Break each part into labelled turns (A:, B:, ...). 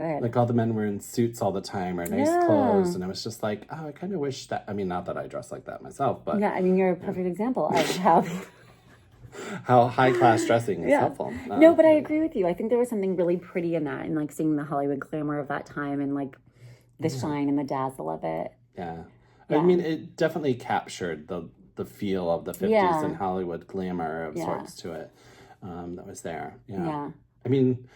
A: Good.
B: Like all the men were in suits all the time or nice clothes. And I was just like, oh, I kind of wish that, I mean, not that I dress like that myself, but.
A: Yeah, I mean, you're a perfect example of
B: how high class dressing is helpful.
A: No, but I agree with you. I think there was something really pretty in that and like seeing the Hollywood glamour of that time and like the shine and the dazzle of it.
B: Yeah. I mean, it definitely captured the feel of the 50s and Hollywood glamour of sorts to it that was there. Yeah. I mean,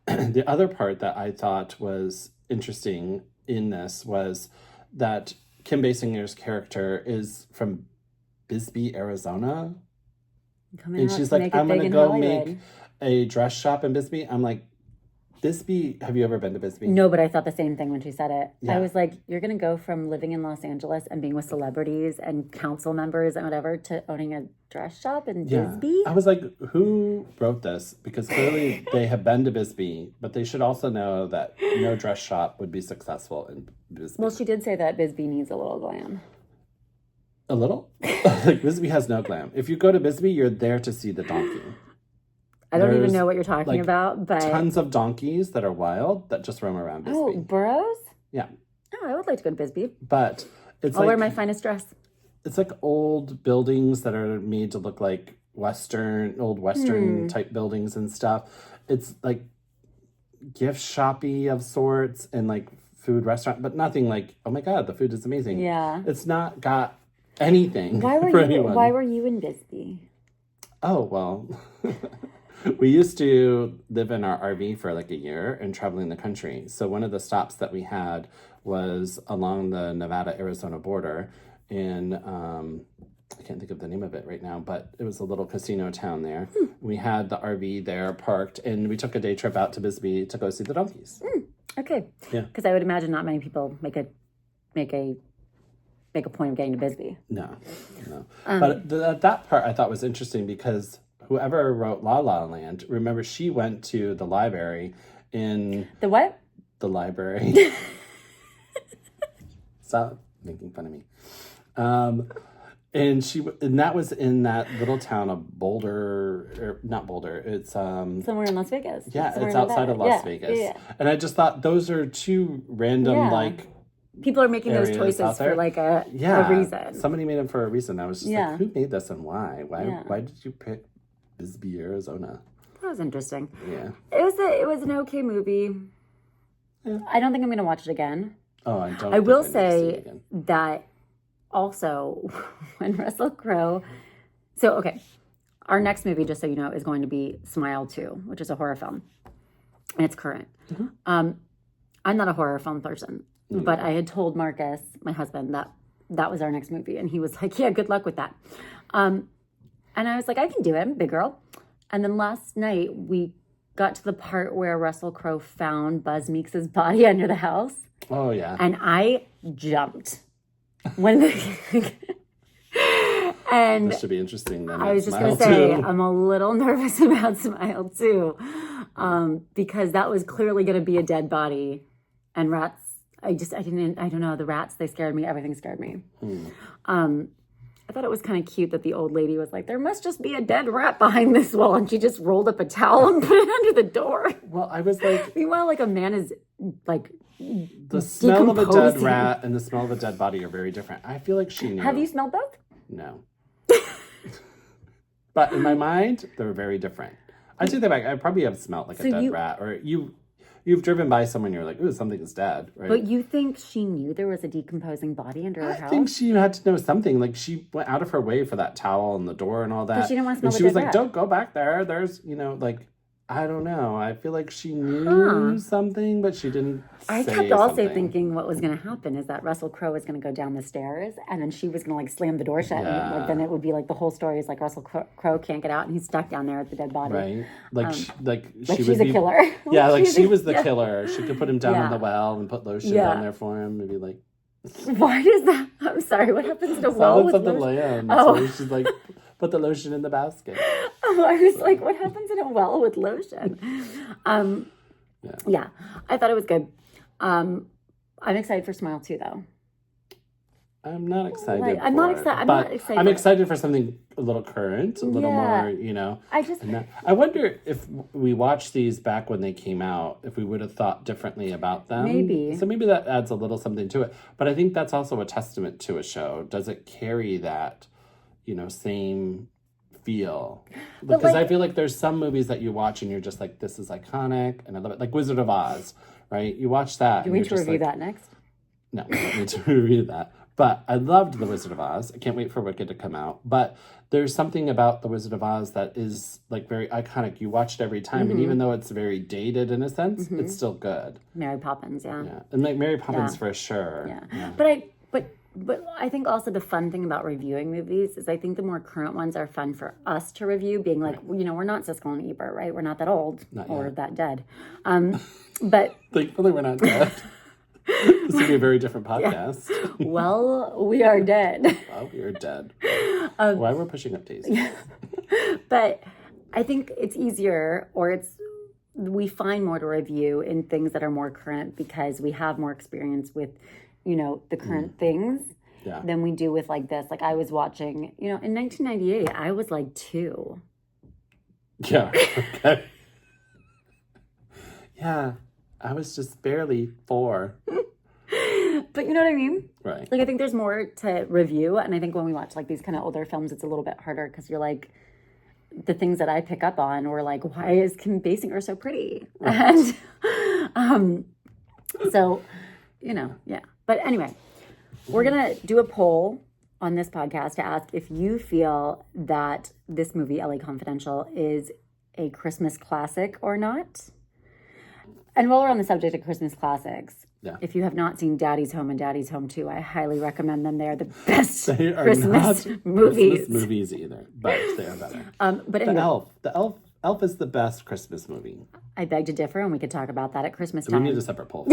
B: the other part that I thought was interesting in this was that Kim Basinger's character is from Bisbee, Arizona. And she's like, I'm going to go make a dress shop in Bisbee. I'm like, Bisbee, have you ever been to Bisbee?
A: No, but I thought the same thing when she said it.
B: Yeah.
A: I was like, you're going to go from living in Los Angeles and being with celebrities and council members and whatever to owning a dress shop in Bisbee?
B: I was like, who wrote this? Because clearly they have been to Bisbee, but they should also know that no dress shop would be successful in Bisbee.
A: Well, she did say that Bisbee needs a little glam.
B: A little? Like, Bisbee has no glam. If you go to Bisbee, you're there to see the donkey.
A: I don't even know what you're talking about, but
B: tons of donkeys that are wild that just roam around Bisbee.
A: Oh, burros?
B: Yeah.
A: Oh, I would like to go to Bisbee.
B: But it's
A: I'll wear my finest dress.
B: It's like old buildings that are made to look like old Western type buildings and stuff. It's like gift shoppy of sorts and like food restaurant, but nothing like, oh my God, the food is amazing.
A: Yeah.
B: It's not got anything
A: anyone. Why were you in Bisbee?
B: Oh, well, we used to live in our RV for like a year and traveling the country. So one of the stops that we had was along the Nevada-Arizona border in, I can't think of the name of it right now, but it was a little casino town there. We had the RV there parked and we took a day trip out to Bisbee to go see the donkeys.
A: Okay.
B: Yeah.
A: Because I would imagine not many people make a point of getting to Bisbee.
B: No. But that part I thought was interesting because whoever wrote La La Land, remember she went to the library in...
A: The what?
B: The library. Stop making fun of me. And that was in that little town of Boulder, or not Boulder, it's...
A: somewhere in Las Vegas.
B: Yeah, it's outside of Las Vegas. Yeah. And I just thought those are two random, like...
A: People are making those choices for like a reason.
B: Somebody made them for a reason. I was just like, who made this and why? Why did you pick Bisbee, Arizona?
A: That was interesting.
B: Yeah.
A: It was an okay movie. Yeah. I don't think I'm going to watch it again.
B: Oh, I don't.
A: I will say that also when Russell Crowe. So, okay. Our next movie, just so you know, is going to be Smile 2, which is a horror film. And it's current. Mm-hmm. I'm not a horror film person. But I had told Marcus, my husband, that was our next movie. And he was like, yeah, good luck with that. And I was like, I can do it. I'm a big girl. And then last night, we got to the part where Russell Crowe found Buzz Meeks' body under the house.
B: Oh, yeah.
A: And I jumped. And
B: this should be interesting then.
A: I was just going to say, I'm a little nervous about Smile 2. Because that was clearly going to be a dead body. And rats. I don't know, the rats, they scared me. Everything scared me. I thought it was kind of cute that the old lady was like, there must just be a dead rat behind this wall. And she just rolled up a towel and put it under the door.
B: Well, I was like...
A: Meanwhile, like a man is like...
B: The smell of a dead rat and the smell of a dead body are very different. I feel like she knew.
A: Have you smelled both?
B: No. But in my mind, they're very different. I take that back. I probably have smelled like a dead rat. Or You've driven by someone and you're like, ooh, something is dead, right?
A: But you think she knew there was a decomposing body under her house?
B: I think she had to know something. Like, she went out of her way for that towel and the door and all that.
A: But she didn't want to smell
B: and she was like, don't go back there. There's, like, I don't know. I feel like she knew something, but she didn't
A: I kept also thinking what was going to happen is that Russell Crowe was going to go down the stairs and then she was going to, like, slam the door shut.
B: Yeah.
A: And then it would be, like, the whole story is, like, Russell Crowe can't get out and he's stuck down there with the dead body.
B: Right. Like,
A: she's a killer.
B: Yeah, like, she was the killer. She could put him down in the well and put lotion down there for him. Maybe, like...
A: Why does that... I'm sorry, what happens to well with
B: lotion? Lamb. Oh. So she's like... Put the lotion in the basket.
A: Oh, I was like, what happens in a well with lotion? Yeah, I thought it was good. I'm excited for Smile 2, though.
B: I'm not excited.
A: Like,
B: I'm not excited. I'm excited for something a little current, a little more, I wonder if we watched these back when they came out, if we would have thought differently about them.
A: Maybe.
B: So maybe that adds a little something to it. But I think that's also a testament to a show. Does it carry that, same feel? Because I feel like there's some movies that you watch and you're just like, this is iconic, and I love it. Like Wizard of Oz, right? You watch that.
A: Do we need to review that next?
B: No, we don't need to review that. But I loved The Wizard of Oz. I can't wait for Wicked to come out. But there's something about The Wizard of Oz that is like very iconic. You watch it every time, and even though it's very dated in a sense, it's still good.
A: Mary Poppins, yeah.
B: And like Mary Poppins for sure.
A: Yeah. But I think also the fun thing about reviewing movies is I think the more current ones are fun for us to review, being like, we're not Siskel and Ebert, right? We're not that old or that dead. But
B: thankfully we're not dead. This would be a very different podcast.
A: Yeah. Well, we are dead.
B: Well, we are dead. Why we're pushing up daisies.
A: But I think it's easier, or we find more to review in things that are more current because we have more experience with, the current things than we do with like this. Like I was watching, in 1998, I was like 2.
B: Yeah. Okay. Yeah. I was just barely 4.
A: But you know what I mean?
B: Right.
A: Like, I think there's more to review. And I think when we watch, like, these kind of older films, it's a little bit harder because you're like, the things that I pick up on were like, why is Kim Basinger so pretty? Right. And so, yeah. But anyway, we're going to do a poll on this podcast to ask if you feel that this movie, LA Confidential, is a Christmas classic or not. And while we're on the subject of Christmas classics, if you have not seen Daddy's Home and Daddy's Home 2, I highly recommend them. They're the best Christmas movies.
B: Christmas movies either, but they are better.
A: But anyway,
B: The Elf is the best Christmas movie.
A: I beg to differ, and we could talk about that at Christmas time.
B: We need a separate poll.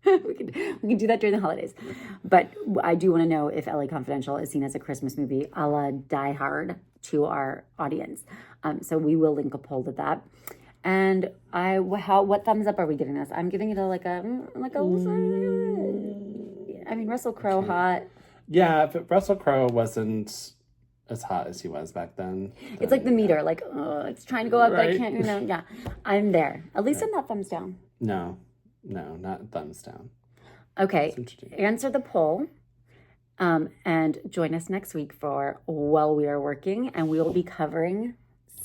A: we can do that during the holidays. But I do want to know if LA Confidential is seen as a Christmas movie a la Die Hard to our audience. So we will link a poll to that. And what thumbs up are we giving this? I'm giving it Russell Crowe hot.
B: Yeah, if Russell Crowe wasn't as hot as he was back then.
A: It's like the meter, it's trying to go up, but I can't, yeah. I'm there. At least I'm not thumbs down.
B: No, not thumbs down.
A: Okay, answer the poll. And join us next week for While We Are Working, and we will be covering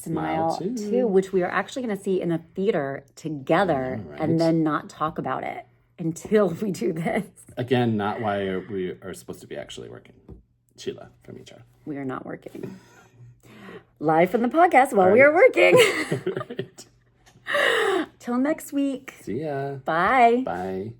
A: Smile 2, which we are actually going to see in a theater together and then not talk about it until we do this. Again, not why we are supposed to be actually working. Sheila from HR. We are not working. Live from the podcast while we are working. Till next week. See ya. Bye. Bye.